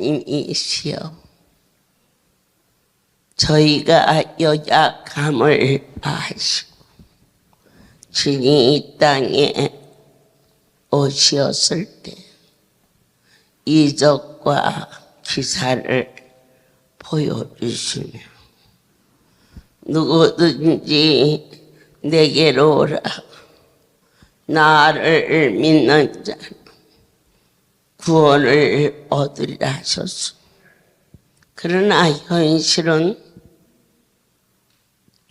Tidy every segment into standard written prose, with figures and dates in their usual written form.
하나님이시여, 저희가 연약함을 아시고 친히 이 땅에 오셨을 때 이적과 기사를 보여주시며 누구든지 내게로 오라, 나를 믿는 자는 구원을 얻으리라 하셨소. 그러나 현실은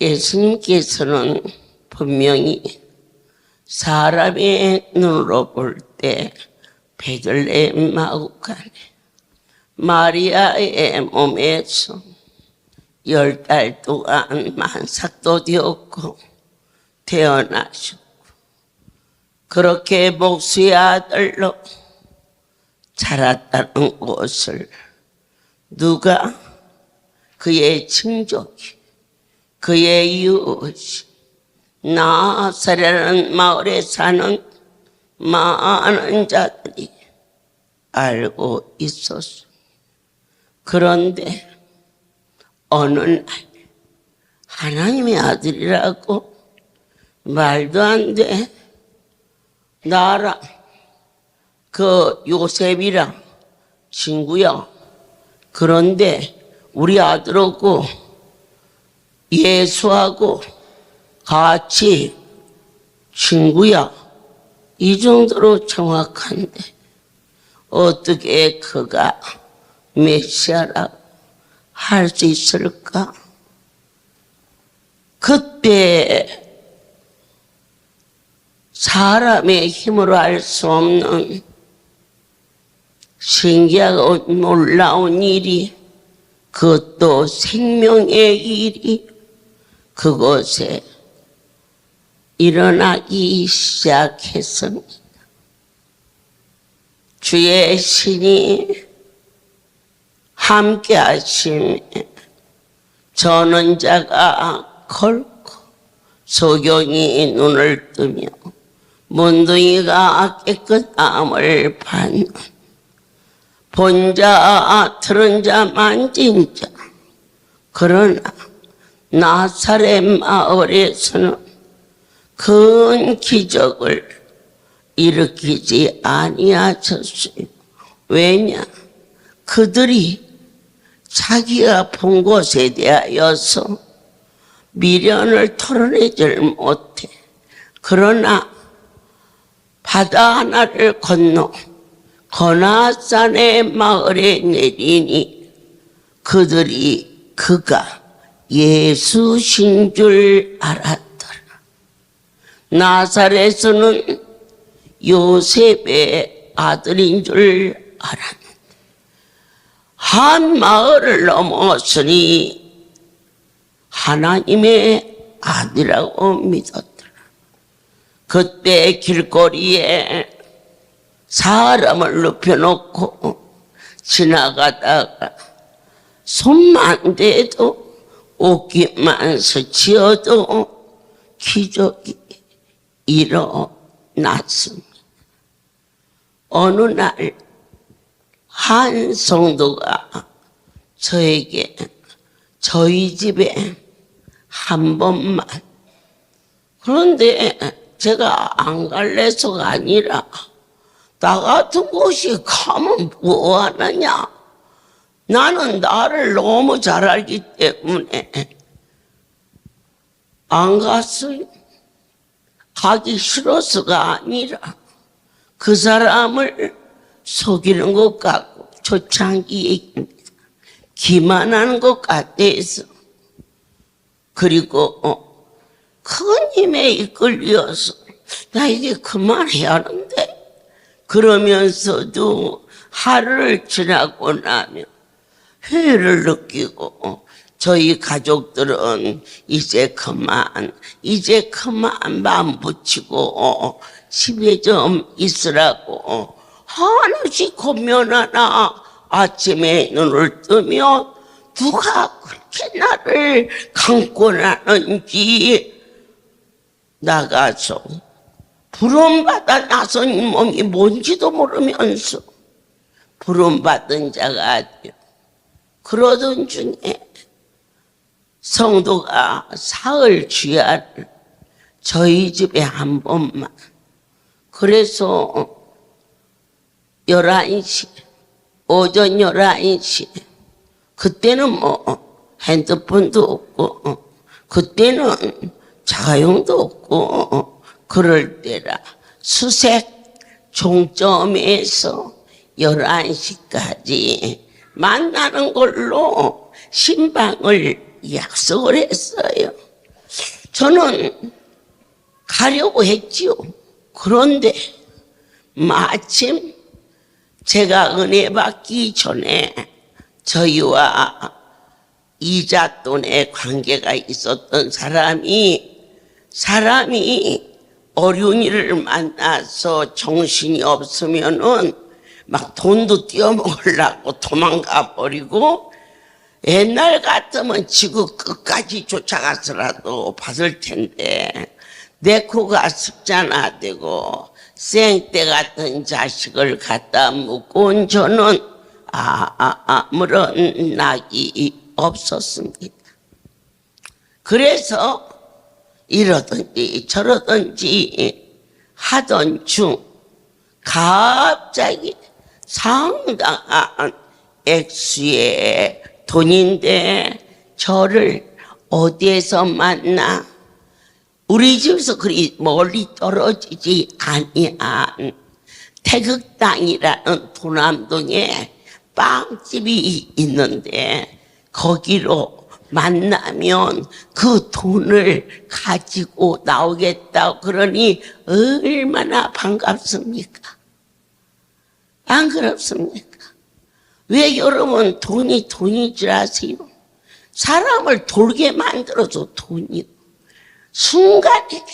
예수님께서는 분명히 사람의 눈으로 볼 때 베들레헴 마구간에 마리아의 몸에서 10달 동안 만삭도 되었고 태어나셨고, 그렇게 목수의 아들로 자랐다는 것을 누가, 그의 친족이, 그의 이웃이, 나사렛이라는 마을에 사는 많은 자들이 알고 있었습니다. 그런데 어느 날 하나님의 아들이라고 말도 안 돼. 나랑 그 요셉이랑 친구야. 그런데 우리 아들하고 예수하고 같이 친구야. 이 정도로 정확한데 어떻게 그가 메시아라고 할 수 있을까? 그때 사람의 힘으로 할 수 없는 신기하고 놀라운 일이, 그것도 생명의 일이 그곳에 일어나기 시작했습니다. 주의 신이 함께 하심에 저는 자가 걸고 소경이 눈을 뜨며 문둥이가 깨끗함을 받는, 본 자 들은 자 만진 자. 그러나 나사렛 마을에서는 큰 기적을 일으키지 아니하셨어요. 왜냐? 그들이 자기가 본 것에 대하여서 미련을 털어내질 못해. 그러나 바다 하나를 건너 거나산의 마을에 내리니 그들이 그가 예수신 줄 알았더라. 나사렛은 요셉의 아들인 줄 알았는데 한 마을을 넘었으니 하나님의 아들이라고 믿었더라. 그때 길거리에 사람을 눕혀놓고 지나가다가 손만 대도 옷깃만 스치어도 기적이 일어났습니다. 어느 날 한 성도가 저에게 저희 집에 한 번만, 그런데 제가 안 갈래서가 아니라 나 같은 곳이 가면 뭐하느냐, 나는 나를 너무 잘 알기 때문에 안 갔어요. 가기 싫어서가 아니라 그 사람을 속이는 것 같고 초창기 얘기입니다. 기만하는 것 같아서. 그리고 큰 힘에 이끌려서 나 이제 그만해야 하는데, 그러면서도 하루를 지나고 나면 회의를 느끼고 저희 가족들은 이제 그만 마음 붙이고 집에 좀 있으라고 하나씩 권면하나. 아침에 눈을 뜨면 누가 그렇게 나를 강권하는지 나가서 부름받아 나선 몸이 뭔지도 모르면서 부름받은 자가 되어 그러던 중에 성도가 사흘 주야를 저희 집에 한 번만, 그래서 11시, 오전 11시, 그때는 뭐 핸드폰도 없고 그때는 자가용도 없고 그럴 때라 수색 종점에서 11시까지 만나는 걸로 신방을 약속을 했어요. 저는 가려고 했지요. 그런데 마침 제가 은혜 받기 전에 저희와 이잣돈의 관계가 있었던 사람이 어려운이를 만나서 정신이 없으면은 막 돈도 떼어먹으려고 도망가 버리고, 옛날 같으면 지구 끝까지 쫓아가서라도 받을 텐데 내 코가 습자나 되고 생떼 같은 자식을 갖다 묻고 온 저는 아무런 낙이 없었습니다. 그래서 이러든지 저러든지 하던 중 갑자기 상당한 액수의 돈인데 저를 어디에서 만나, 우리 집에서 그리 멀리 떨어지지 아니한 태극당이라는 도남동에 빵집이 있는데 거기로 만나면 그 돈을 가지고 나오겠다고 그러니 얼마나 반갑습니까? 안 그렇습니까? 왜 여러분 돈이 돈인 줄 아세요? 사람을 돌게 만들어서 돈이, 순간에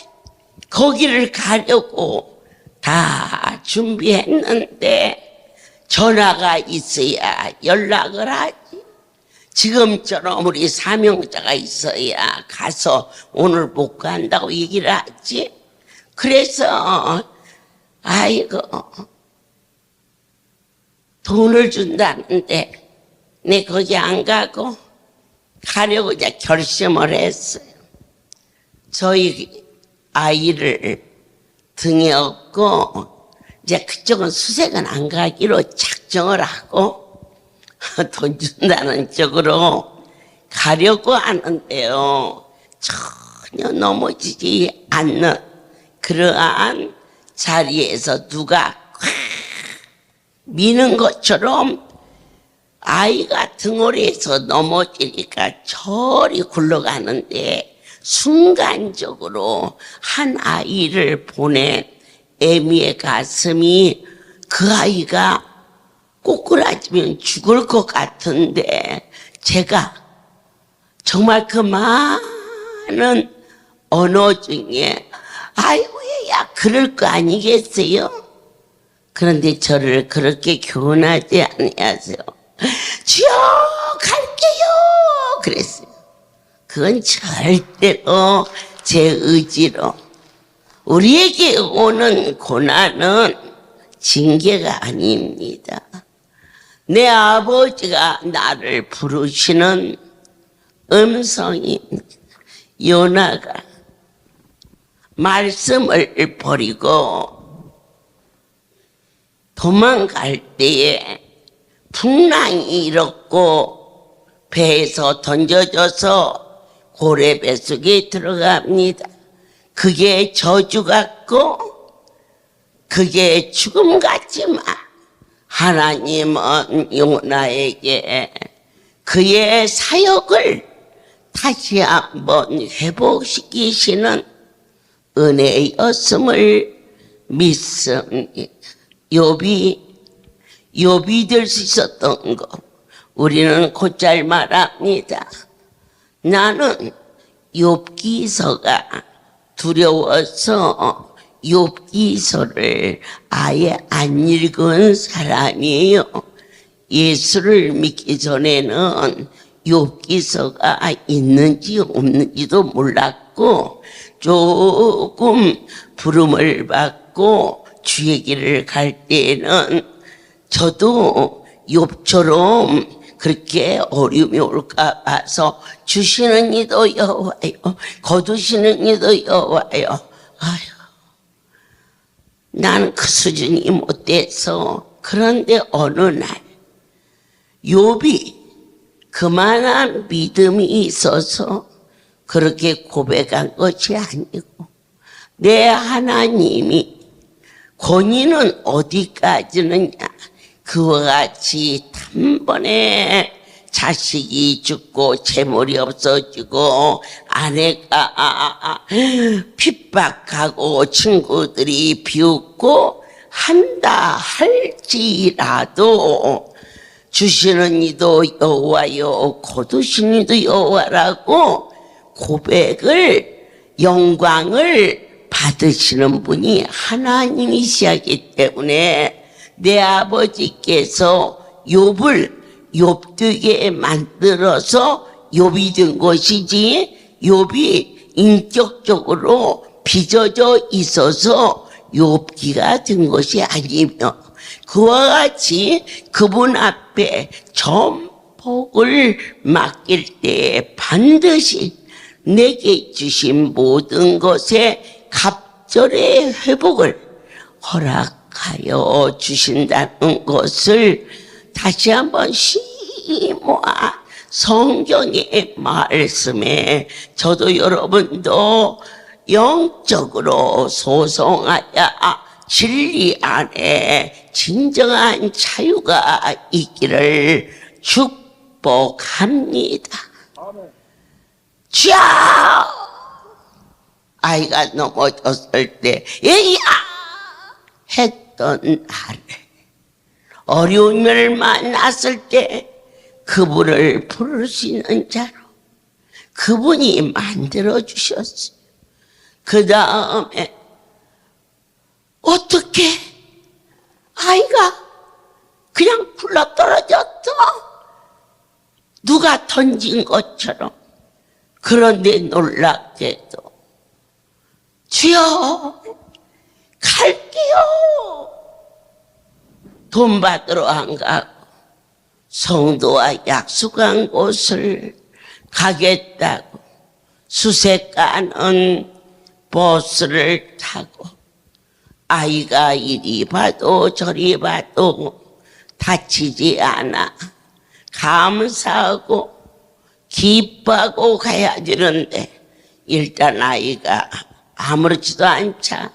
거기를 가려고 다 준비했는데 전화가 있어야 연락을 하지. 지금처럼 우리 사명자가 있어야 가서 오늘 못 간다고 얘기를 하지. 그래서 아이고 돈을 준다는데 내 거기 안 가고 가려고 이제 결심을 했어요. 저희 아이를 등에 업고 이제 그쪽은 수색은 안 가기로 작정을 하고 돈 준다는 쪽으로 가려고 하는데요, 전혀 넘어지지 않는 그러한 자리에서 누가 미는 것처럼 아이가 등호리에서 넘어지니까 저리 굴러가는데 순간적으로 한 아이를 보낸 애미의 가슴이, 그 아이가 꼬꾸라지면 죽을 것 같은데 제가 정말 그 많은 언어 중에 아이고 얘야 그럴 거 아니겠어요? 그런데 저를 그렇게 교훈하지 아니하세요. 주여 갈게요 그랬어요. 그건 절대로 제 의지로, 우리에게 오는 고난은 징계가 아닙니다. 내 아버지가 나를 부르시는 음성입니다. 요나가 말씀을 버리고 도망갈 때에 풍랑이 일었고 배에서 던져져서 고래배 속에 들어갑니다. 그게 저주 같고 그게 죽음 같지만 하나님은 요나에게 그의 사역을 다시 한번 회복시키시는 은혜였음을 믿습니다. 욥이 될 수 있었던 거 우리는 곧잘 말합니다. 나는 욥기서가 두려워서 욥기서를 아예 안 읽은 사람이에요. 예수를 믿기 전에는 욥기서가 있는지 없는지도 몰랐고 조금 부름을 받고 주의 길을 갈 때는 저도 욥처럼 그렇게 어려움이 올까 봐서 주시는 이도 여호와요, 거두시는 이도 여호와요. 아유, 나는 그 수준이 못 돼서. 그런데 어느 날 욥이 그만한 믿음이 있어서 그렇게 고백한 것이 아니고, 내 하나님이 권위는 어디까지느냐, 그와 같이 단번에 자식이 죽고 재물이 없어지고 아내가 핍박하고 친구들이 비웃고 한다 할지라도 주시는 이도 여호와요, 거두시는 이도 여호와라고 고백을, 영광을 받으시는 분이 하나님이시기 때문에 내 아버지께서 욥을 욥되게 만들어서 욥이 된 것이지, 욥이 인격적으로 빚어져 있어서 욥기가 된 것이 아니며, 그와 같이 그분 앞에 전복을 맡길 때 반드시 내게 주신 모든 것의 갑절의 회복을 허락하여 주신다는 것을 다시 한번 심오한 성경의 말씀에 저도 여러분도 영적으로 소송하여 진리 안에 진정한 자유가 있기를 축복합니다. 주여! 아이가 넘어졌을 때 에이야! 했던 나를, 어려움을 만났을 때 그분을 부를 수 있는 자로 그분이 만들어주셨어요. 그 다음에 어떻게 아이가 그냥 굴러떨어졌어? 누가 던진 것처럼. 그런데 놀랍게도 주여 갈게요. 돈 받으러 안 가고 성도와 약속한 곳을 가겠다고 수색 가는 버스를 타고 아이가 이리 봐도 저리 봐도 다치지 않아 감사하고 기뻐하고 가야 되는데, 일단 아이가 아무렇지도 않자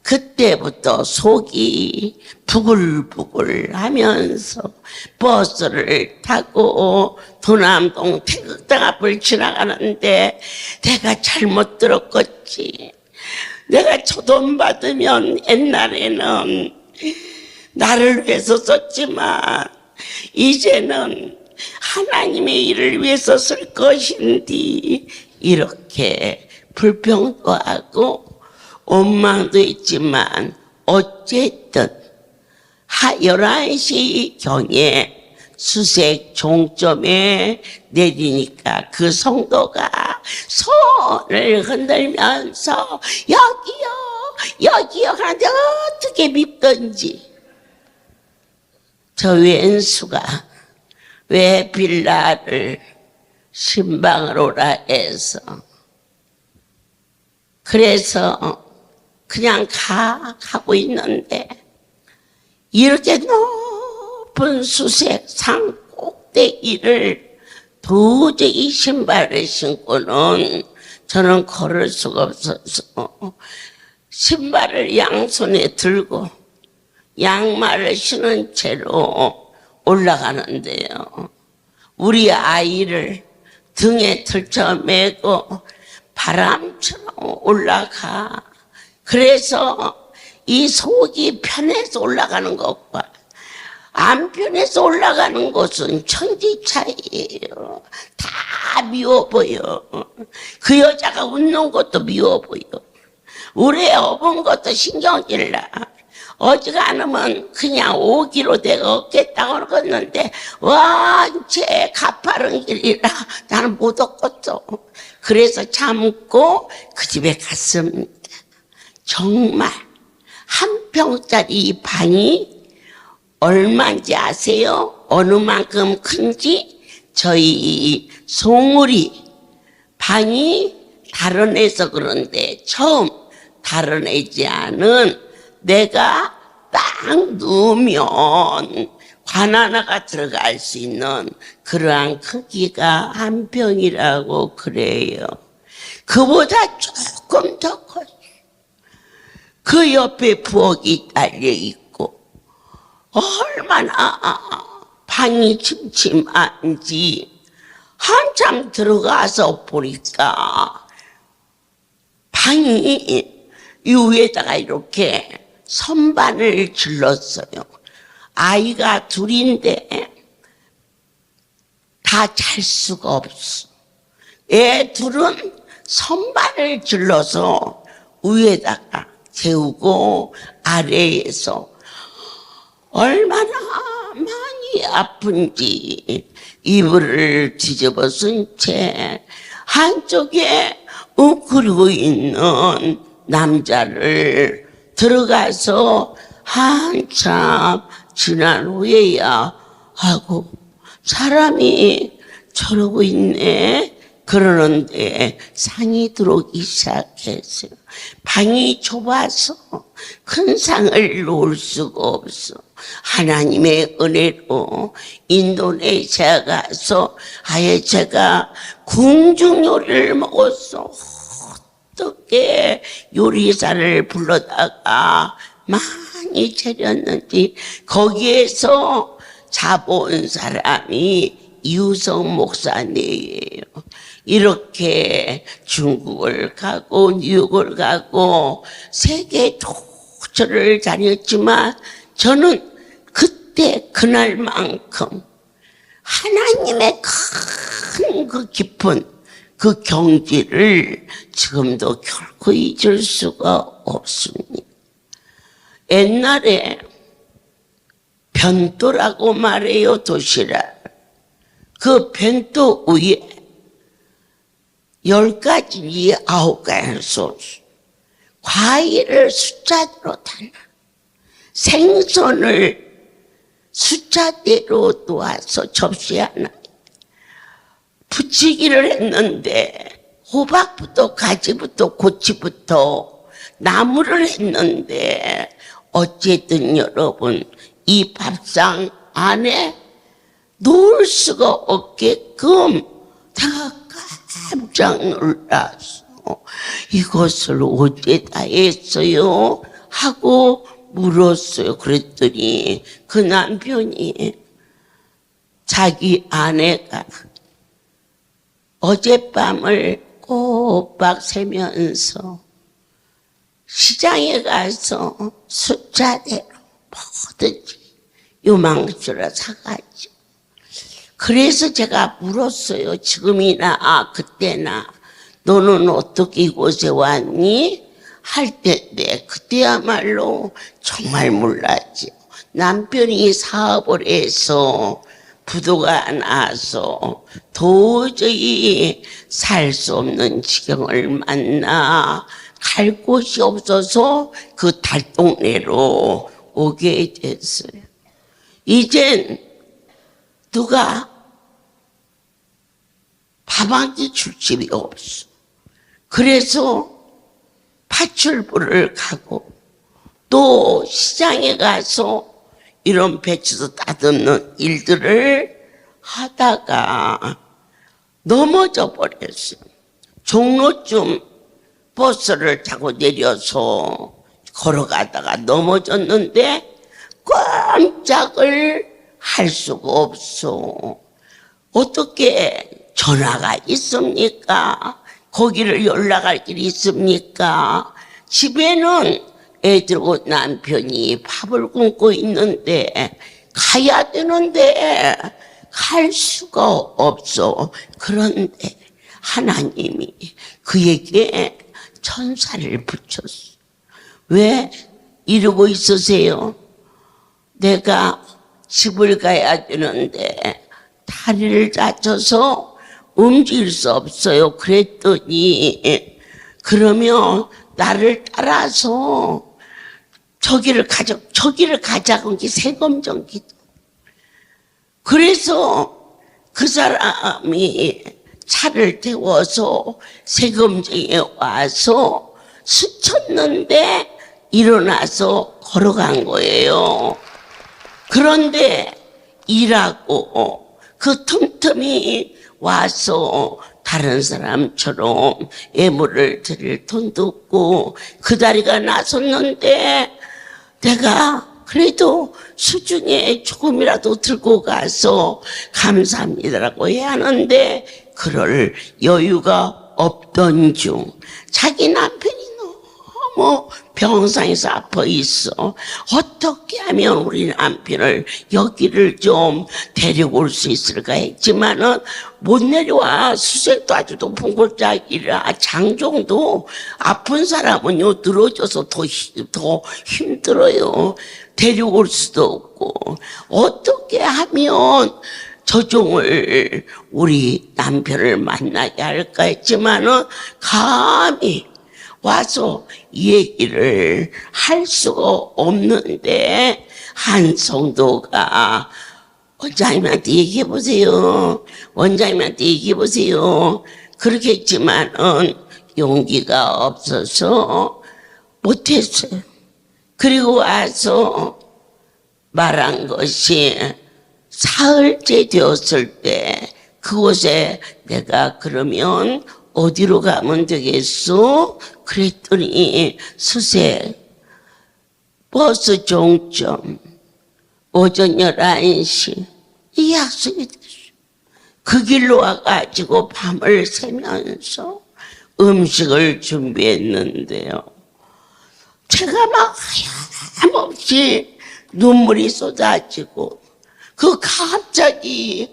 그때부터 속이 부글부글 하면서 버스를 타고 도남동 태극당 앞을 지나가는데, 내가 잘못 들었겠지. 내가 저 돈 받으면 옛날에는 나를 위해서 썼지만 이제는 하나님의 일을 위해서 쓸 것인디, 이렇게 불평도 하고 원망도 있지만 어쨌든 11시경에 수색 종점에 내리니까 그 성도가 손을 흔들면서 여기요 하는데 어떻게 밉던지. 저 왼수가 왜 빌라를 신방으로 오라 해서, 그래서 그냥 가고 있는데, 이렇게 높은 수색 산 꼭대기를 도저히 신발을 신고는 저는 걸을 수가 없어서 신발을 양손에 들고 양말을 신은 채로 올라가는데요, 우리 아이를 등에 들쳐 메고 바람처럼 올라가. 그래서 이 속이 편해서 올라가는 것과 안 편해서 올라가는 것은 천지 차이예요. 다 미워 보여. 그 여자가 웃는 것도 미워 보여. 우리 업은 것도 신경질 나. 어지간하면 그냥 오기로 내가 얻겠다고 그랬는데 완체 가파른 길이라 나는 못 얻겠어. 그래서 참고 그 집에 갔습니다. 정말 한 평짜리 방이 얼마인지 아세요? 어느 만큼 큰지 저희 송울이 방이 다뤄내서 그런데 처음 다뤄내지 않은 내가 딱 누우면 관 하나가 들어갈 수 있는 그러한 크기가 한 평이라고 그래요. 그보다 조금 더 커요. 그 옆에 부엌이 달려있고 얼마나 방이 침침한지 한참 들어가서 보니까 방이 이 위에다가 이렇게 선반을 질렀어요. 아이가 둘인데 다 잘 수가 없어. 애 둘은 선반을 질러서 위에다가 세우고 아래에서 얼마나 많이 아픈지 이불을 뒤집어 쓴 채 한쪽에 웅크리고 있는 남자를 들어가서 한참 지난 후에야 하고 사람이 저러고 있네 그러는데 상이 들어오기 시작했어요. 방이 좁아서 큰 상을 놓을 수가 없어. 하나님의 은혜로 인도네시아 가서 아예 제가 궁중 요리를 먹었어. 어떻게 요리사를 불러다가 많이 차렸는지 거기에서 잡아온 사람이 이우성 목사님이에요. 이렇게 중국을 가고 뉴욕을 가고 세계 도처를 다녔지만 저는 그때 그날만큼 하나님의 큰 그 깊은 그 경지를 지금도 결코 잊을 수가 없습니다. 옛날에 변도라고 말해요. 도시락. 그 변도 위에 10가지, 9가지 소스, 과일을 숫자대로 달라. 생선을 숫자대로 놓아서 접시 하나 부치기를 했는데 호박부터 가지부터 고치부터 나무를 했는데 어쨌든 여러분 이 밥상 안에 놓을 수가 없게끔 내가 깜짝 놀랐어. 이것을 어디에다 했어요? 하고 물었어요. 그랬더니 그 남편이 자기 아내가 어젯밤을 꼬박 새면서 시장에 가서 숫자대로 뭐든지 요망스러 사가죠. 그래서 제가 물었어요. 지금이나 그때나 너는 어떻게 이곳에 왔니? 할 때인데 그때야말로 정말 몰랐죠. 남편이 사업을 해서 부도가 나서 도저히 살 수 없는 지경을 만나 갈 곳이 없어서 그 달동네로 오게 됐어요. 이젠 누가 밥 한 끼 줄 집이 없어. 그래서 파출부를 가고 또 시장에 가서 이런 배추도 따듬는 일들을 하다가 넘어져 버렸어요. 종로쯤 버스를 타고 내려서 걸어가다가 넘어졌는데 꼼짝을 할 수가 없어. 어떻게 전화가 있습니까? 거기를 연락할 길이 있습니까? 집에는 애들하고 남편이 밥을 굶고 있는데 가야 되는데 갈 수가 없어. 그런데 하나님이 그에게 천사를 붙였어. 왜 이러고 있으세요? 내가 집을 가야 되는데 다리를 다쳐서 움직일 수 없어요. 그랬더니 그러면 나를 따라서 저기를 가자고 게 세검정기도. 그래서 그 사람이 차를 태워서 세금정에 와서 스쳤는데 일어나서 걸어간 거예요. 그런데 일하고 그 틈틈이 와서 다른 사람처럼 예물을 드릴 돈도 없고 그 다리가 나섰는데 내가 그래도 수중에 조금이라도 들고 가서 감사합니다라고 해야 하는데 그럴 여유가 없던 중 자기 남편이 너무 병상에서 아파 있어. 어떻게 하면 우리 남편을 여기를 좀 데리고 올 수 있을까 했지만은 못 내려와. 수색도 아주 높은 골짜기라 장정도 아픈 사람은요 늘어져서 더 힘들어요. 데리고 올 수도 없고 어떻게 하면 저 종을 우리 남편을 만나게 할까 했지만은 감히 와서 얘기를 할 수가 없는데 한 성도가 원장님한테 얘기해 보세요. 원장님한테 얘기해 보세요. 그렇게 했지만은 용기가 없어서 못했어요. 그리고 와서 말한 것이 사흘째 되었을 때 그곳에 내가 그러면 어디로 가면 되겠소? 그랬더니 수색 버스 종점 오전 11시 이 약속이 됐어요. 그 길로 와가지고 밤을 새면서 음식을 준비했는데요. 제가 막 하염없이 눈물이 쏟아지고 그 갑자기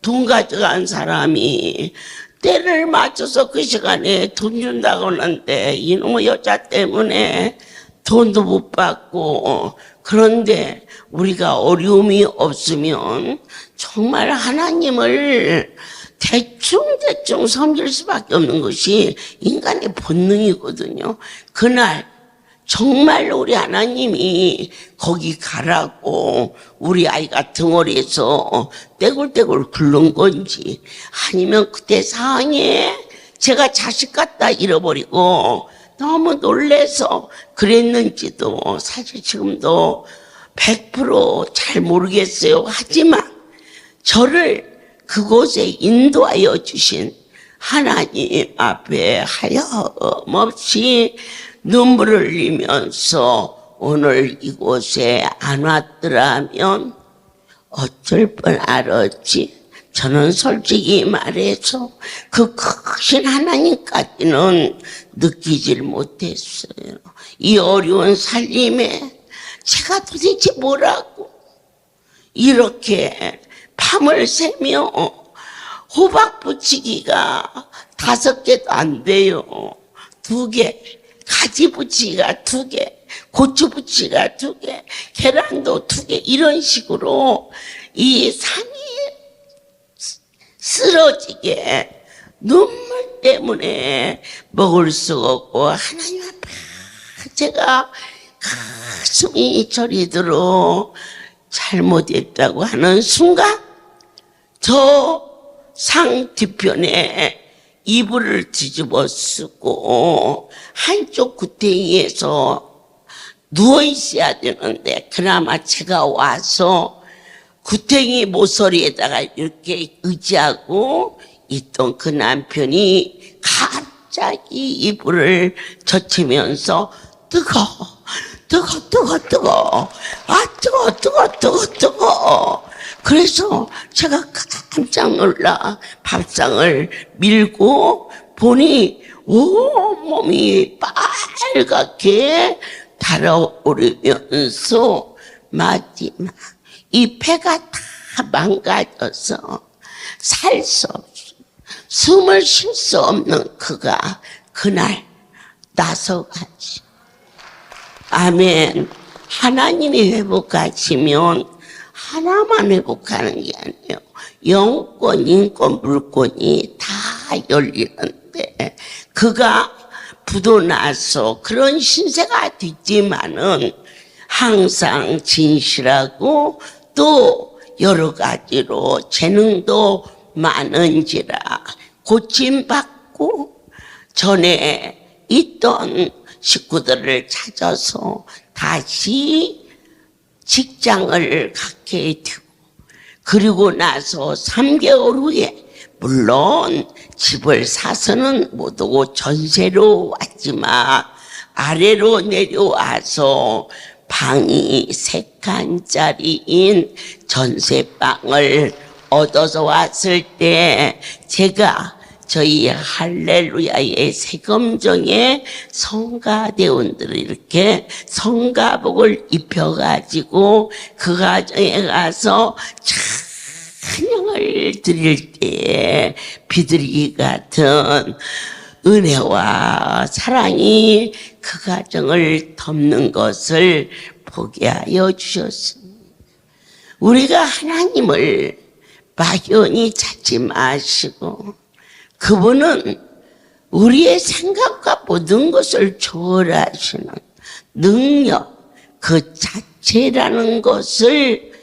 돈 가져간 사람이 때를 맞춰서 그 시간에 돈 준다고 하는데 이놈의 여자 때문에 돈도 못 받고 그런데 우리가 어려움이 없으면 정말 하나님을 대충 섬길 수밖에 없는 것이 인간의 본능이거든요. 그날 정말로 우리 하나님이 거기 가라고 우리 아이가 등어리에서 떼굴떼굴 굴른 건지 아니면 그때 상황에 제가 자식 갖다 잃어버리고 너무 놀래서 그랬는지도 사실 지금도 100% 잘 모르겠어요. 하지만 저를 그곳에 인도하여 주신 하나님 앞에 하염없이 눈물을 흘리면서 오늘 이곳에 안 왔더라면 어쩔 뻔 알았지. 저는 솔직히 말해서 그 크신 하나님까지는 느끼질 못했어요. 이 어려운 살림에 제가 도대체 뭐라고 이렇게 밤을 새며 호박 부치기가 5개도 안 돼요. 2개. 가지 부치기가 2개, 고추 부치기가 2개, 계란도 2개, 이런 식으로 이 산이 쓰러지게 눈물 때문에 먹을 수가 없고 하나님 앞에 제가 가슴이 저리들어 잘못했다고 하는 순간 저 상 뒤편에 이불을 뒤집어 쓰고 한쪽 구덩이에서 누워 있어야 되는데 그나마 제가 와서 구덩이 모서리에다가 이렇게 의지하고 있던 그 남편이 갑자기 이불을 젖히면서 뜨거 그래서 제가 깜짝 놀라 밥상을 밀고 보니 온몸이 빨갛게 달아오르면서 마지막 이 폐가 다 망가져서 살 수 없어 숨을 쉴 수 없는 그가 그날 나서가지. 아멘. 하나님이 회복하시면 하나만 회복하는 게 아니에요. 영권, 인권, 물권이 다 열리는데 그가 부도나서 그런 신세가 됐지만은 항상 진실하고 또 여러 가지로 재능도 많은지라 고침받고 전에 있던 식구들을 찾아서 다시 직장을 갖게 되고, 그리고 나서 3개월 후에 물론 집을 사서는 못 오고 전세로 왔지만 아래로 내려와서 방이 3칸짜리인 전세방을 얻어서 왔을 때 제가 저희 할렐루야의 세금정의 성가대원들을 이렇게 성가복을 입혀가지고 그 가정에 가서 찬양을 드릴 때 비둘기 같은 은혜와 사랑이 그 가정을 덮는 것을 보게 하여 주셨습니다. 우리가 하나님을 막연히 찾지 마시고 그분은 우리의 생각과 모든 것을 초월하시는 능력 그 자체라는 것을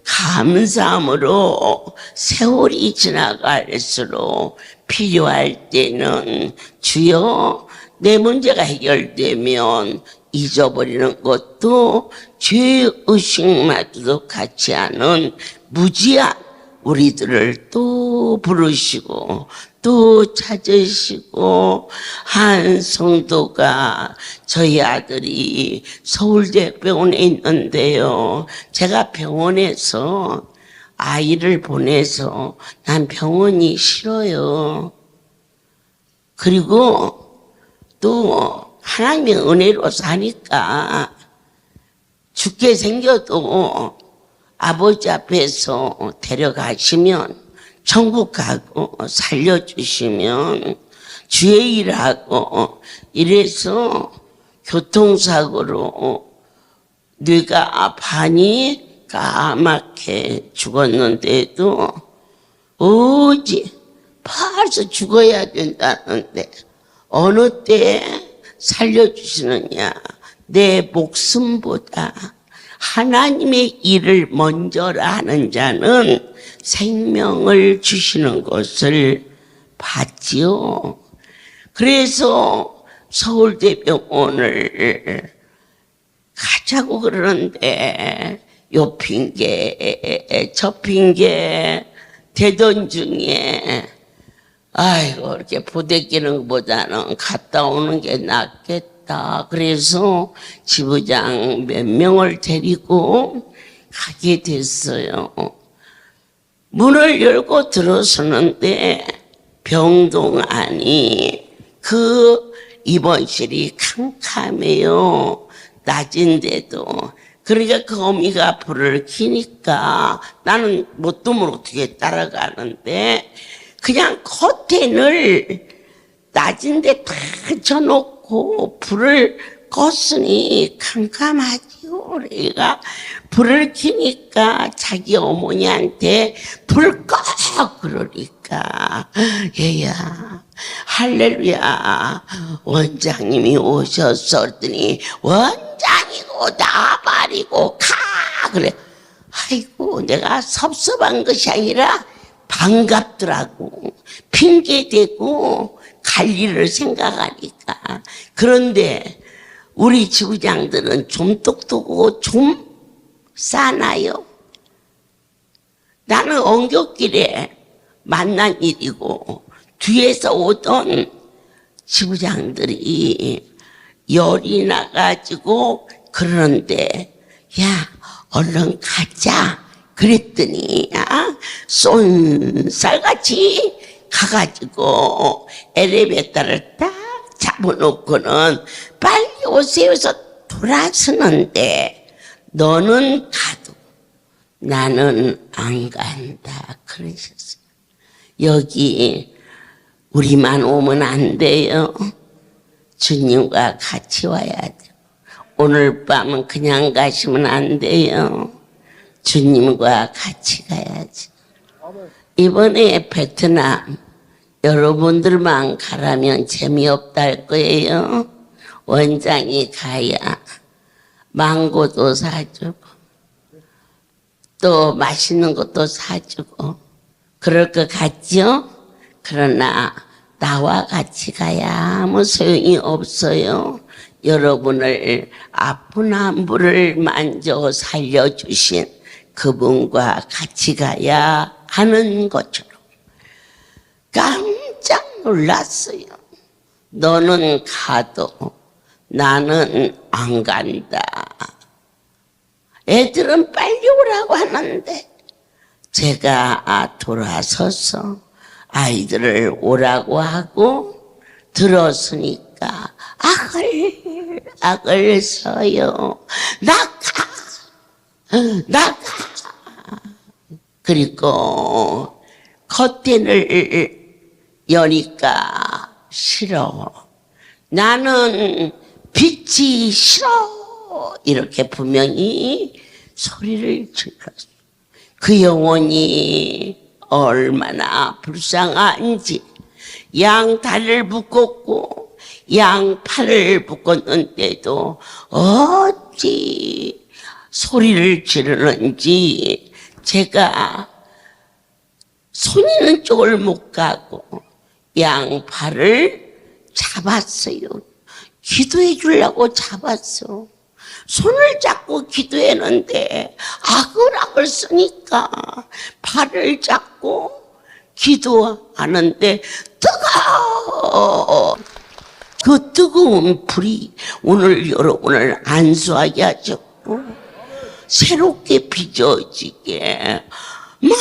감사함으로 세월이 지나갈수록 필요할 때는 주여 내 문제가 해결되면 잊어버리는 것도 죄의식마저도 같지 않은 무지한 우리들을 또 부르시고 또 찾으시고, 한 성도가 저희 아들이 서울대병원에 있는데요, 제가 병원에서 아이를 보내서 난 병원이 싫어요. 그리고 또 하나님의 은혜로 사니까 죽게 생겨도 아버지 앞에서 데려가시면 천국 가고 살려주시면 주의 일하고, 이래서 교통사고로 뇌가 반이 까맣게 죽었는데도 오지 벌써 죽어야 된다는데 어느 때 살려주시느냐. 내 목숨보다 하나님의 일을 먼저라 하는 자는 생명을 주시는 것을 봤지요. 그래서 서울대병원을 가자고 그러는데 요 핑계 저 핑계 대던 중에 아이고 이렇게 부대끼는 것보다는 갔다 오는 게 낫겠다. 그래서 지부장 몇 명을 데리고 가게 됐어요. 문을 열고 들어서는데 병동 안이 그 입원실이 캄캄해요. 낮인데도. 그러니까 그 어미가 불을 켜니까 나는 못 두면 어떻게 따라가는데 그냥 커튼을 낮은데 다 쳐놓고 불을 껐으니 캄캄하지요. 그러니까 불을 켜니까 자기 어머니한테 불 꺼! 그러니까 얘야 할렐루야 원장님이 오셨었더니 원장이고 나발이고 가! 그래. 아이고 내가 섭섭한 것이 아니라 반갑더라고. 핑계대고 갈 일을 생각하니까. 그런데 우리 지부장들은 좀 똑똑하고 좀 싸나요. 나는 엉겹길에 만난 일이고 뒤에서 오던 지부장들이 열이 나가지고 그러는데 야 얼른 가자 그랬더니 쏜살같이 가가지고 엘리베이터를 딱 잡아놓고는 빨리 오세요 해서 돌아서는데 너는 가도 나는 안 간다 그러셨어요. 여기 우리만 오면 안 돼요. 주님과 같이 와야 돼요. 오늘 밤은 그냥 가시면 안 돼요. 주님과 같이 가야지. 이번에 베트남 여러분들만 가라면 재미없다 할 거예요. 원장이 가야 망고도 사주고 또 맛있는 것도 사주고 그럴 것 같죠? 그러나 나와 같이 가야 아무 소용이 없어요. 여러분을 아픈 안부를 만져 살려주신 그분과 같이 가야 하는 것처럼 깜짝 놀랐어요. 너는 가도 나는 안 간다. 애들은 빨리 오라고 하는데 제가 돌아서서 아이들을 오라고 하고 들었으니까 악을 써요. 나가! 그리고 커튼을 여니까 싫어. 나는 빛이 싫어. 이렇게 분명히 소리를 질렀어. 그 영혼이 얼마나 불쌍한지 양다리를 묶었고 양팔을 묶었는데도 어찌 소리를 지르는지 제가 손 있는 쪽을 못 가고 양팔을 잡았어요. 기도해 주려고 잡았어. 손을 잡고 기도했는데 악을 쓰니까 발을 잡고 기도하는데 뜨거워. 그 뜨거운 불이 오늘 여러분을 안수하게 하죠. 새롭게 빚어지게 막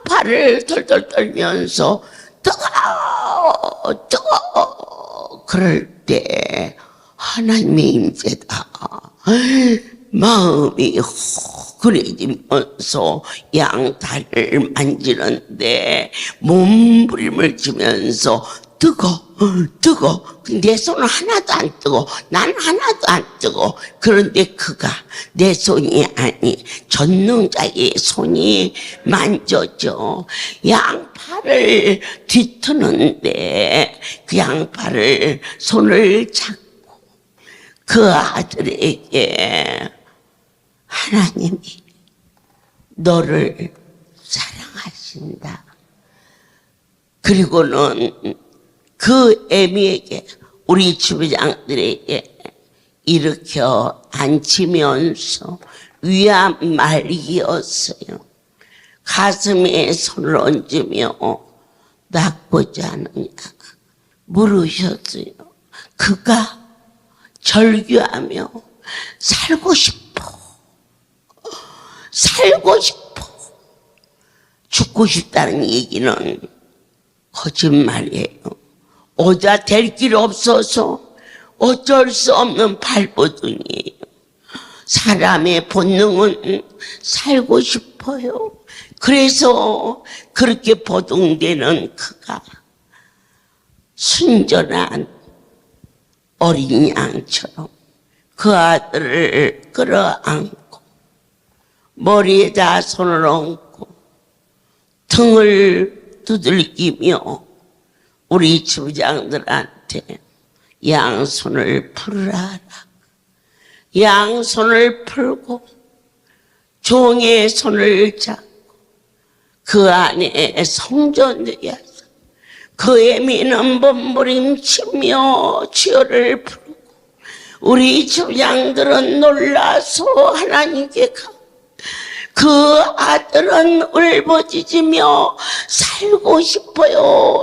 발을 덜덜 떨면서 뜨거워. 그럴 때 하나님의 임재다. 마음이 후끈해지면서 양다리를 만지는데 몸부림을 치면서 뜨거. 내 손은 하나도 안 뜨거. 난 하나도 안 뜨거. 그런데 그가 내 손이 아니 전능자의 손이 만져져 양팔을 뒤트는데 그 양팔을 손을 잡고 그 아들에게 하나님이 너를 사랑하신다. 그리고는 그 애미에게 우리 주부장들에게 일으켜 앉히면서 위안 말이었어요. 가슴에 손을 얹으며 낫고자 하느냐 물으셨어요. 그가 절규하며 살고 싶어. 죽고 싶다는 얘기는 거짓말이에요. 오자 될 길 없어서 어쩔 수 없는 발버둥이에요. 사람의 본능은 살고 싶어요. 그래서 그렇게 버둥대는 그가 순전한 어린 양처럼 그 아들을 끌어안고 머리에다 손을 얹고 등을 두들기며 우리 주장들한테 양손을 풀으라. 양손을 풀고 종의 손을 잡고 그 안에 성전되어서 그 애미는 몸부림치며 치열을 부르고 우리 주장들은 놀라서 하나님께 가고 그 아들은 울부짖으며 살고 싶어요.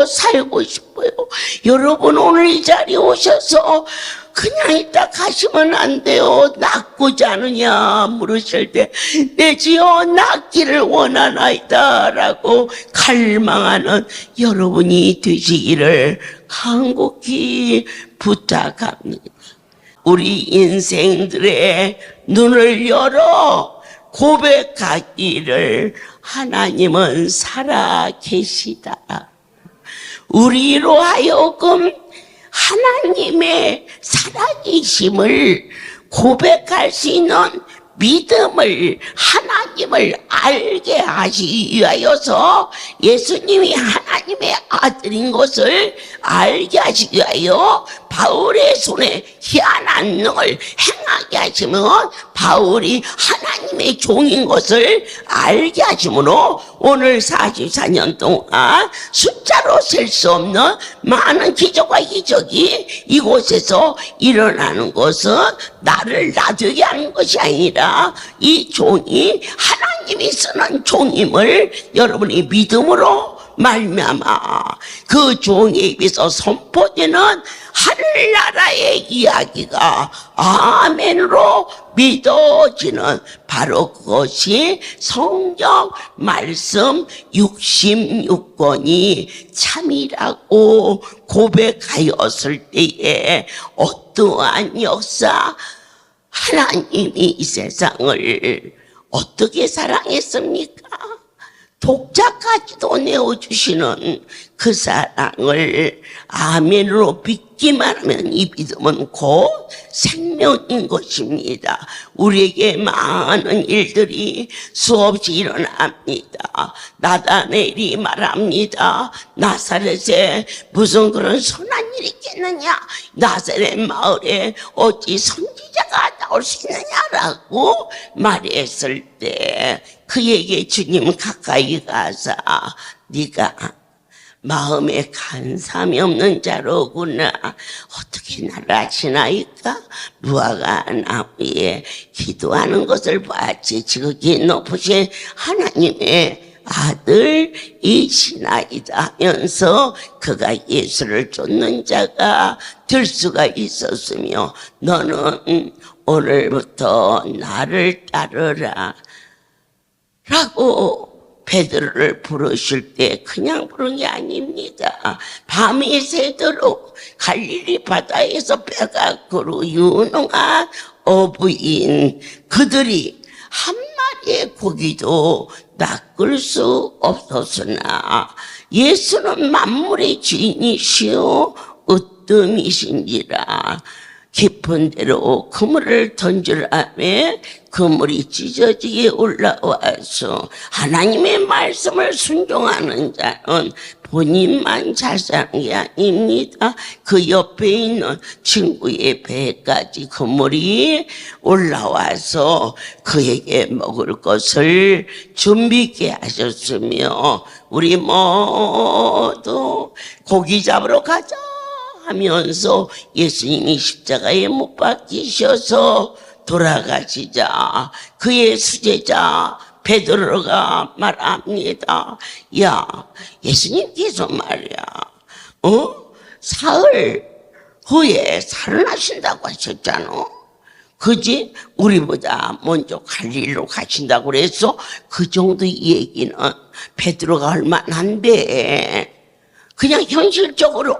여러분 오늘 이 자리에 오셔서 그냥 있다 가시면 안 돼요. 낫고자 하느냐 물으실 때 내 주여 낫기를 원하나이다 라고 갈망하는 여러분이 되시기를 간곡히 부탁합니다. 우리 인생들의 눈을 열어 고백하기를 하나님은 살아 계시다. 우리로 하여금 하나님의 살아계심을 고백할 수 있는 믿음을 하나님을 알게 하시기 위하여서 예수님이 하나님의 아들인 것을 알게 하시기 위하여 바울의 손에 희한한 능을 행하게 하시면 바울이 하나님의 종인 것을 알게 하시므로 오늘 44년 동안 숫자로 셀 수 없는 많은 기적과 이적이 이곳에서 일어나는 것은 나를 놔두게 하는 것이 아니라 이 종이 하나님이 쓰는 종임을 여러분이 믿음으로 말미암아 그 종에 입에서 선포되는 하늘나라의 이야기가 아멘으로 믿어지는 바로 그것이 성경 말씀 66권이 참이라고 고백하였을 때에 어떠한 역사, 하나님이 이 세상을 어떻게 사랑했습니까? 독자까지도 내어주시는 그 사랑을 아멘으로 믿기만 하면 이 믿음은 곧 생명인 것입니다. 우리에게 많은 일들이 수없이 일어납니다. 나다넬이 말합니다. 나사렛에 무슨 그런 선한 일이 있겠느냐? 나사렛 마을에 어찌 선지자가 나올 수 있느냐라고 말했을 때 그에게 주님 가까이 가서 네가 마음에 간삼이 없는 자로구나. 어떻게 나를 아시나이까? 무화과 나무에 기도하는 것을 봤지. 지극히 높으신 하나님의 아들이시나이다 하면서 그가 예수를 쫓는 자가 될 수가 있었으며 너는 오늘부터 나를 따르라 라고 베드로를 부르실 때 그냥 부른 게 아닙니다. 밤이 새도록 갈릴리 바다에서 배가 그로 유능한 어부인 그들이 한 마리의 고기도 낚을 수 없었으나 예수는 만물의 주인이시오 으뜸이신지라 깊은 데로 그물을 던지라매 그물이 찢어지게 올라와서 하나님의 말씀을 순종하는 자는 본인만 잘 사는 게 아닙니다. 그 옆에 있는 친구의 배까지 그물이 올라와서 그에게 먹을 것을 준비케 하셨으며 우리 모두 고기 잡으러 가자 하면서 예수님이 십자가에 못 박히셔서 돌아가시자 그의 수제자 베드로가 말합니다. 야, 예수님께서 말이야, 사흘 후에 살아나신다고 하셨잖아. 그지? 우리보다 먼저 갈릴리로 가신다고 그래서 그 정도 얘기는 베드로가 얼마나인데 그냥 현실적으로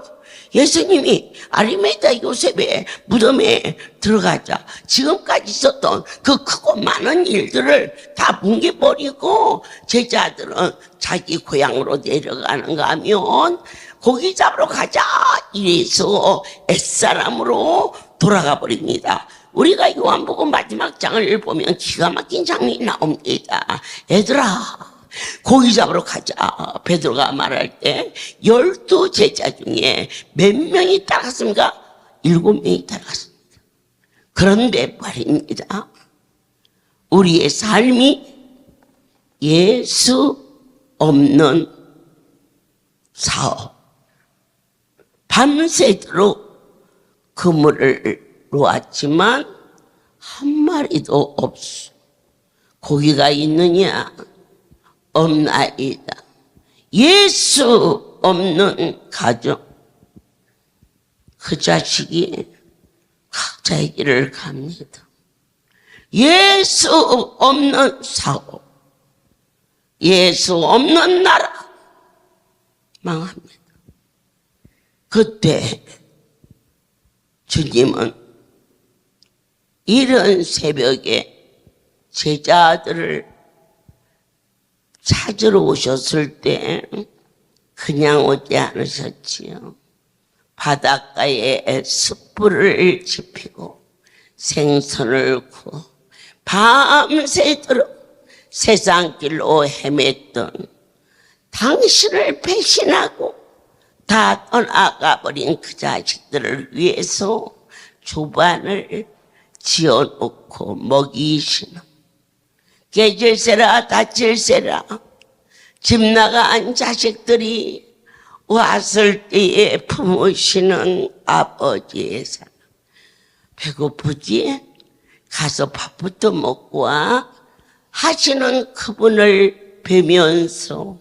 예수님이 아리마다 요셉의 무덤에 들어가자 지금까지 있었던 그 크고 많은 일들을 다 뭉개버리고 제자들은 자기 고향으로 내려가는가 하면 고기 잡으러 가자 이래서 옛사람으로 돌아가 버립니다. 우리가 요한복음 마지막 장을 보면 기가 막힌 장면이 나옵니다. 얘들아 고기 잡으러 가자. 베드로가 말할 때 12 제자 중에 몇 명이 따라갔습니까? 7명이 따라갔습니다. 그런데 말입니다. 우리의 삶이 예수 없는 사업. 밤새도록 그물을 놓았지만 한 마리도 없어. 고기가 있느냐? 없나이다. 예수 없는 가정, 그 자식이 각자의 길을 갑니다. 예수 없는 사업, 예수 없는 나라 망합니다. 그때 주님은 이른 새벽에 제자들을 찾으러 오셨을 때 그냥 오지 않으셨지요. 바닷가에 숯불을 지피고 생선을 구워 밤새도록 세상길로 헤맸던 당신을 배신하고 다 떠나가버린 그 자식들을 위해서 주반을 지어놓고 먹이시는, 깨질세라 다칠세라 집 나간 자식들이 왔을 때에 품으시는 아버지의 사랑. 배고프지? 가서 밥부터 먹고 와 하시는 그분을 뵈면서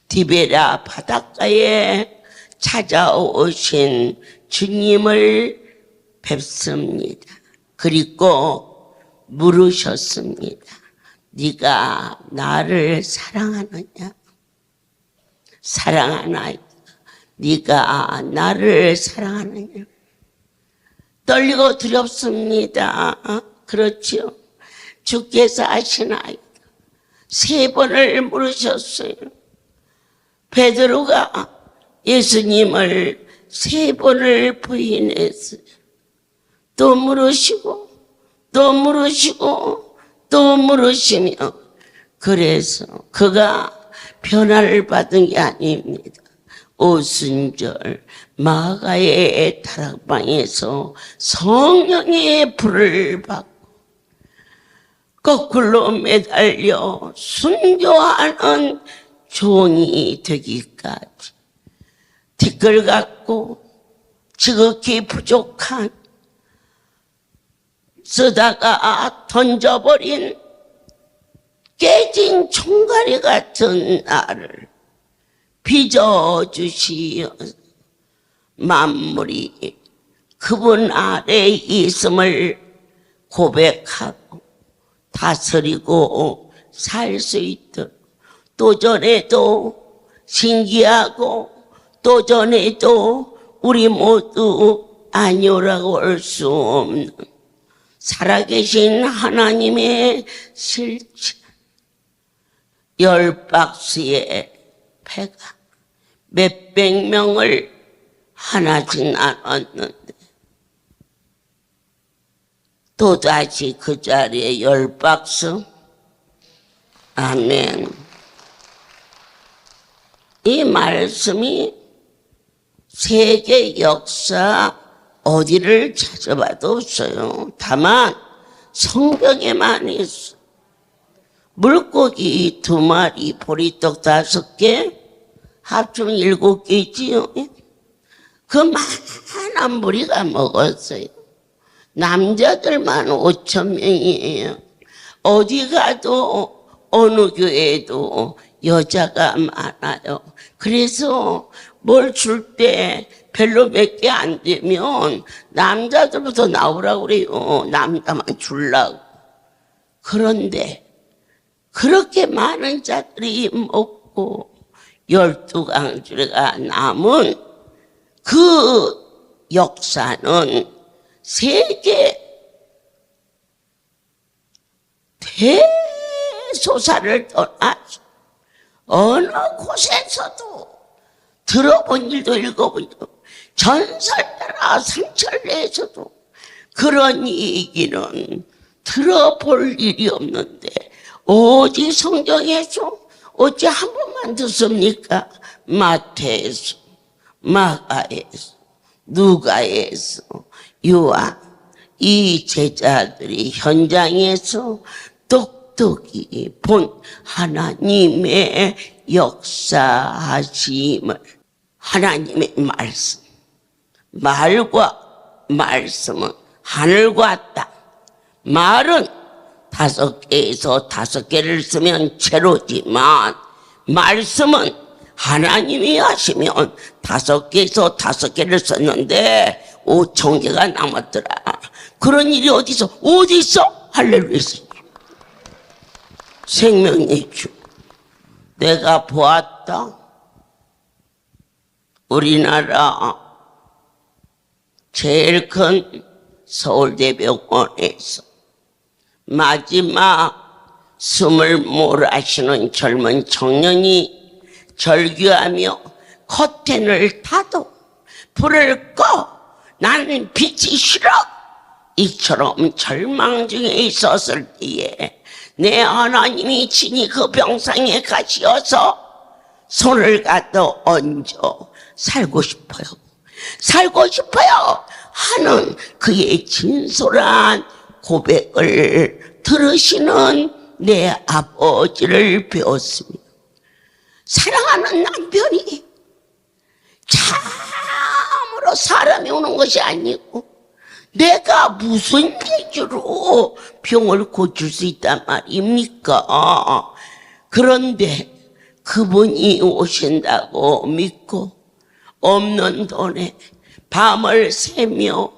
디베라 바닷가에 찾아오신 주님을 뵙습니다. 그리고 물으셨습니다. 네가 나를 사랑하느냐? 사랑하나이까? 네가 나를 사랑하느냐? 떨리고 두렵습니다. 그렇죠? 주께서 아시나이까? 3번을 물으셨어요. 베드로가 예수님을 3번을 부인했어요. 또 물으시고 또 물으시고 또 물으시며, 그래서 그가 변화를 받은 게 아닙니다. 오순절 마가의 다락방에서 성령의 불을 받고 거꾸로 매달려 순교하는 종이 되기까지 티끌 같고 지극히 부족한, 쓰다가 던져버린 깨진 총가리 같은 나를 빚어주시어서 만물이 그분 아래에 있음을 고백하고 다스리고 살 수 있도록, 또 전에도 신기하고 또 전에도 우리 모두 아니오라고 할 수 없는 살아계신 하나님의 실체, 10박스의 배가 몇백 명을 하나씩 나눴는데 또다시 그 자리에 10박스. 아멘. 이 말씀이 세계 역사 어디를 찾아봐도 없어요. 다만 성경에만 있어. 물고기 2마리, 보리떡 5개, 합치면 7개지요. 그 많은 무리가 먹었어요. 남자들만 5,000명이에요. 어디 가도 어느 교회에도 여자가 많아요. 그래서 뭘 줄 때 별로 몇 개 안 되면 남자들부터 나오라고 그래요. 남자만 주려고. 그런데 그렇게 많은 자들이 먹고 12강주가 남은 그 역사는 세계 대소사를 떠나서 어느 곳에서도 들어본 일도 읽어본 일도, 전설나라 상철내에서도 그런 얘기는 들어볼 일이 없는데 오직 성경에서 어찌 한 번만 듣습니까? 마태에서, 마가에서, 누가에서, 요한, 이 제자들이 현장에서 똑똑히 본 하나님의 역사하심을, 하나님의 말씀, 말과 말씀은 하늘과 땅, 말은 5개에서 5개를 쓰면 채로지만 말씀은 하나님이 하시면 5개에서 5개를 썼는데 5,000개가 남았더라. 그런 일이 어디 있어? 할렐루야. 생명의 주, 내가 보았다. 우리나라 제일 큰 서울대병원에서 마지막 숨을 몰아쉬는 젊은 청년이 절규하며 커튼을 닫어 불을 꺼, 나는 빛이 싫어, 이처럼 절망 중에 있었을 때에 내 하나님이 친히 그 병상에 가시어서 손을 갖다 얹어 살고 싶어요. 살고 싶어요 하는 그의 진솔한 고백을 들으시는 내 아버지를 배웠습니다. 사랑하는 남편이 참으로 사람이 오는 것이 아니고 내가 무슨 재주로 병을 고칠 수 있단 말입니까? 그런데 그분이 오신다고 믿고 없는 돈에 밤을 새며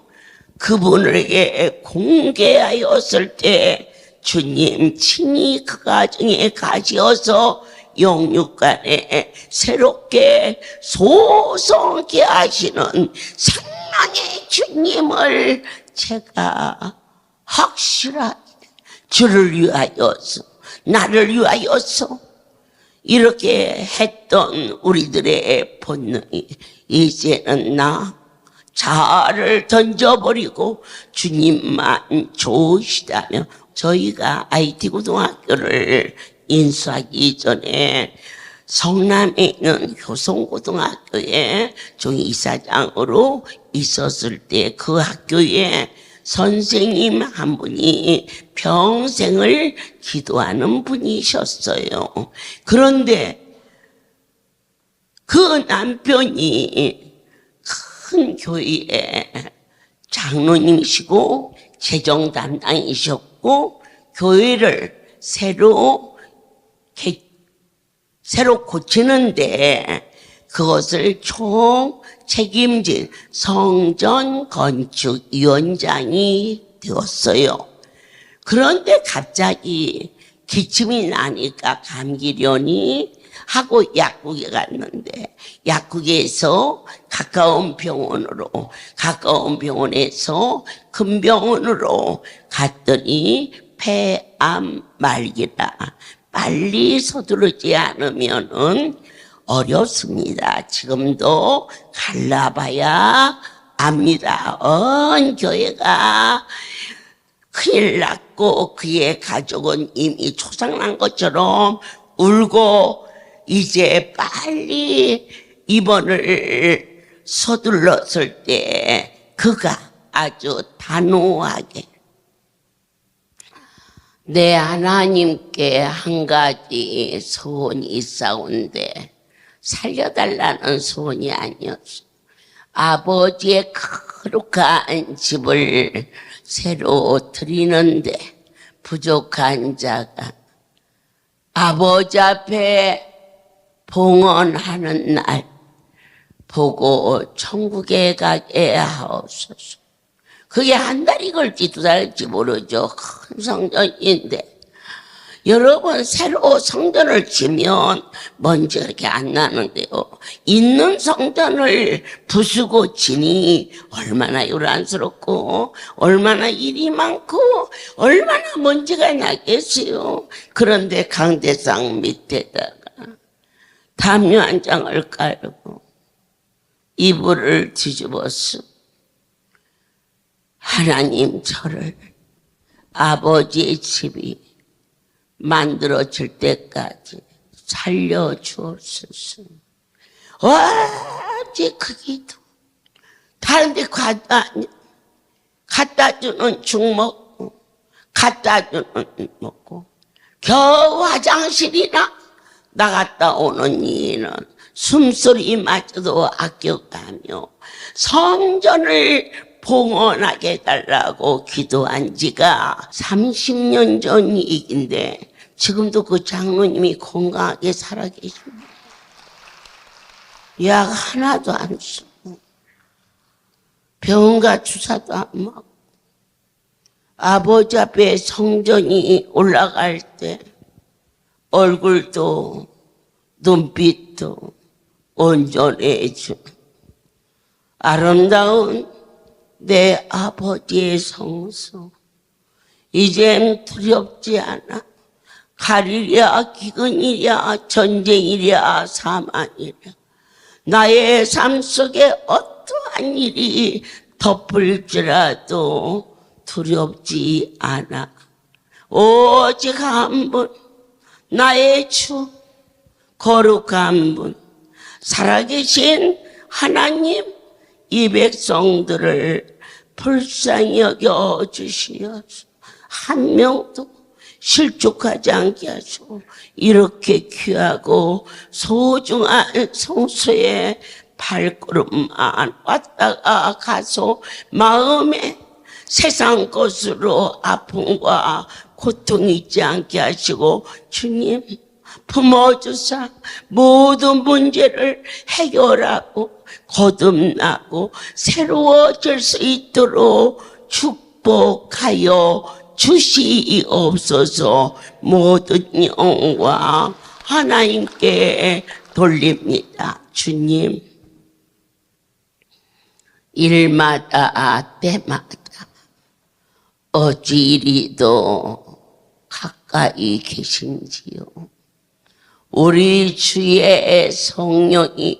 그분에게 공개하였을 때 주님 친히 그 가정에 가시어서 영육간에 새롭게 소성케 하시는 생명의 주님을 제가 확실하게 주를 위하여서 나를 위하여서 이렇게 했던 우리들의 본능이 이제는 나 자아를 던져버리고 주님만 좋으시다면 저희가 IT 고등학교를 인수하기 전에 성남에 있는 효성고등학교에 종이사장으로 있었을 때 그 학교에 선생님 한 분이 평생을 기도하는 분이셨어요. 그런데 그 남편이 큰 교회의 장로님이시고 재정 담당이셨고 교회를 새로 고치는데 그것을 총 책임진 성전 건축위원장이 되었어요. 그런데 갑자기 기침이 나니까 감기려니 하고 약국에 갔는데 약국에서 가까운 병원에서 큰 병원으로 갔더니 폐암 말기라. 빨리 서두르지 않으면은 어렵습니다. 지금도 갈라봐야 압니다. 교회가 큰일 났고 그의 가족은 이미 초상난 것처럼 울고 이제 빨리 입원을 서둘렀을 때 그가 아주 단호하게 내 하나님께 한 가지 소원이 있사온데 살려달라는 소원이 아니었어. 아버지의 거룩한 집을 새로 드리는데 부족한 자가 아버지 앞에 봉헌하는 날 보고 천국에 가게 하옵소서. 그게 한 달이 걸지 두 달일지 모르죠. 큰 성전인데 여러분 새로 성전을 지면 먼지가 그렇게 안 나는데요. 있는 성전을 부수고 지니 얼마나 요란스럽고 얼마나 일이 많고 얼마나 먼지가 나겠어요. 그런데 강대상 밑에다가 담요 한 장을 깔고 이불을 뒤집어서 하나님 저를 아버지의 집이 만들어질 때까지 살려주옵소서. 어찌 그 기도. 다른 데 갖다 주는 죽 먹고 갖다 주는 먹고 겨우 화장실이나 나갔다 오는 이는 숨소리마저도 아껴가며 성전을 봉헌하게 해달라고 기도한 지가 30년 전 얘기인데 지금도 그 장로님이 건강하게 살아계십니다. 약 하나도 안 쓰고 병원가 주사도 안 맞고 아버지 앞에 성전이 올라갈 때 얼굴도 눈빛도 온전해져 아름다운 내 아버지의 성소 이젠 두렵지 않아. 가리랴 기근이랴 전쟁이랴 사망이랴 나의 삶 속에 어떠한 일이 덮을지라도 두렵지 않아. 오직 한 분 나의 주 거룩한 분 살아계신 하나님, 이 백성들을 불쌍히 여겨 주시옵소서. 한 명도 실족하지 않게 하시고 이렇게 귀하고 소중한 성소에 발걸음만 왔다가 가서 마음에 세상 것으로 아픔과 고통이 있지 않게 하시고 주님 품어주사 모든 문제를 해결하고 거듭나고 새로워질 수 있도록 축복하여 주시옵소서. 모든 영광 하나님께 돌립니다. 주님, 일마다 때마다 어찌 이리도 가까이 계신지요. 우리 주의 성령이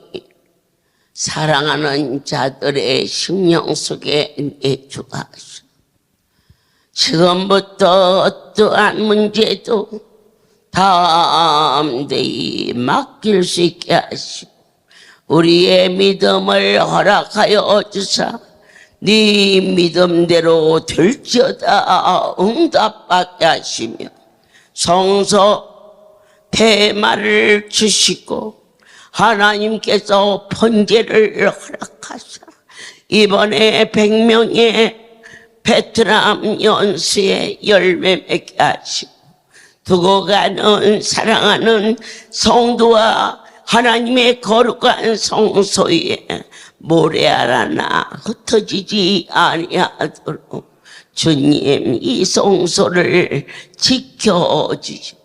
사랑하는 자들의 심령 속에 내주하소. 지금부터 어떠한 문제도 담대히 맡길 수 있게 하시고 우리의 믿음을 허락하여 주사 네 믿음대로 될지어다 응답받게 하시며 성서 대마를 주시고 하나님께서 번제를 허락하사 이번에 100명의 베트남 연수에 열매 맺게 하시고 두고 가는 사랑하는 성도와 하나님의 거룩한 성소에 모래알아나 흩어지지 아니하도록 주님 이 성소를 지켜주시고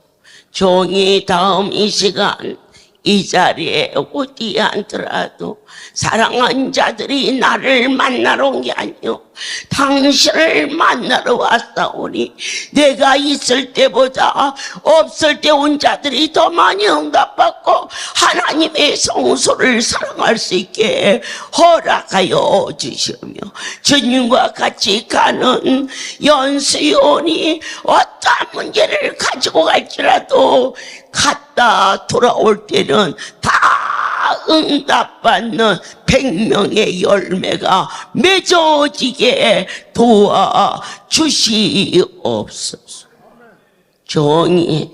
종이 다음 이 시간 이 자리에 어디 앉더라도 사랑한 자들이 나를 만나러 온 게 아니요 당신을 만나러 왔사오니 내가 있을 때보다 없을 때 온 자들이 더 많이 응답받고 하나님의 성소를 사랑할 수 있게 허락하여 주시며 주님과 같이 가는 연수요원이 어떠한 문제를 가지고 갈지라도 갔다 돌아올 때는 다 응답받는 100명의 열매가 맺어지게 도와주시옵소서. 종이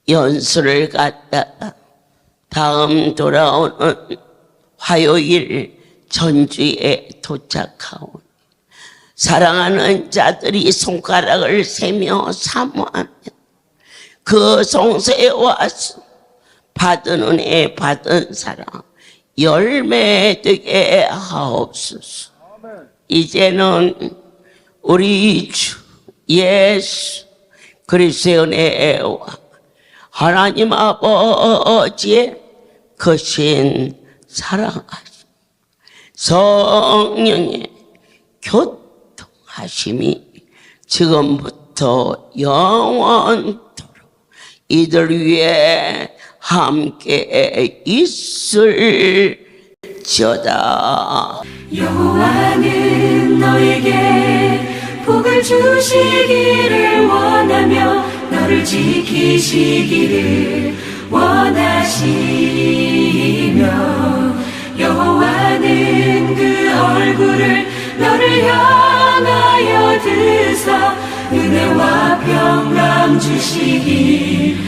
연수를 갔다가 다음 돌아오는 화요일 전주에 도착하오니 사랑하는 자들이 손가락을 세며 사모하며 그 성소에 와서 받은 은혜 받은 사랑 열매 되게 하옵소서. 이제는 우리 주 예수 그리스도의 은혜와 하나님 아버지의 크신 사랑하심 성령의 교통하심이 지금부터 영원토록 이들 위해 함께 있을지어다. 여호와는 너에게 복을 주시기를 원하며 너를 지키시기를 원하시며 여호와는 그 얼굴을 너를 향하여 드사 은혜와 평강 주시기